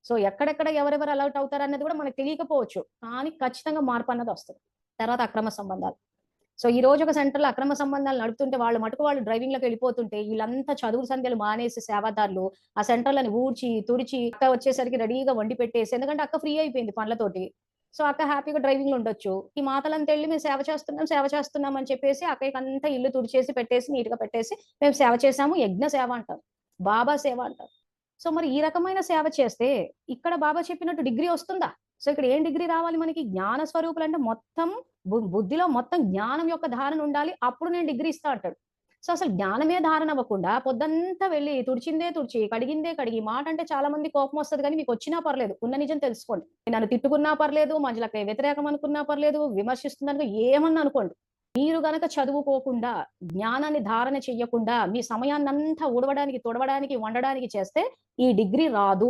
So ఎక్కడెక్కడ ఎవరెవరు allot అవుతారనేది కూడా మనకు తెలియకపోవచ్చు. కానీ ఖచ్చితంగా మార్పన్నది వస్తది. తర్వాత అక్రమ సంబంధాలు. సో ఈ రోజు ఒక సెంటర్‌లో అక్రమ సంబంధాలు నడుపుతుంటే వాళ్ళు మటుకు వాళ్ళు డ్రైవింగ్‌లోకి వెళ్ళిపోతుంటే ఈళ్ళంతా చదువు సంధ్యలు మానేసి సేవాదారులు ఆ సెంటర్‌లని ఊడ్చి, తుడిచి అక్క వచ్చేసరికి రెడీగా వండి పెట్టేసి ఎందుకంటే అక్క ఫ్రీ అయిపోయింది పనులతోటి. సో అక్క హ్యాపీగా డ్రైవింగ్‌లో ఉండొచ్చు. ఈ మాతలంతా ఎళ్లి మేము సేవ చేస్తున్నాం, సేవ చేస్తున్నాం అని చెప్పేసి అక్కయ్యకంతా ఇల్లు తుడిచేసి పెట్టేసి నీట్‌గా పెట్టేసి మేము సేవ చేశాము. యజ్ఞ సేవ అంటారు. బాబా సేవ అంటారు. సో మరి ఈ రకమైన సేవ చేస్తే ఇక్కడ బాబా చెప్పినట్టు డిగ్రీ వస్తుందా? సో ఇక్కడ ఏం డిగ్రీ రావాలి మనకి? జ్ఞాన స్వరూపులంటే మొత్తం బుద్ధిలో మొత్తం జ్ఞానం యొక్క ధారణ ఉండాలి. అప్పుడు నేను డిగ్రీ ఇస్తా అంటాడు. సో అసలు జ్ఞానమే ధారణ అవ్వకుండా పొద్దంతా వెళ్లి తుడిచిందే తుడిచి, కడిగిందే కడిగి మాట అంటే చాలా మంది కోపం వస్తది గానీ మీకొచ్చినా పర్లేదు. ఉన్న నిజం తెలుసుకోండి. నన్ను తిట్టుకున్నా పర్లేదు, మధ్యలోకి వ్యతిరేకం అనుకున్నా పర్లేదు, విమర్శిస్తుందనుకో ఏమన్నా అనుకోండి. మీరు గనక చదువుకోకుండా, జ్ఞానాన్ని ధారణ చెయ్యకుండా, మీ సమయాన్నంతా తుడవడానికి, వండడానికి చేస్తే ఈ డిగ్రీ రాదు.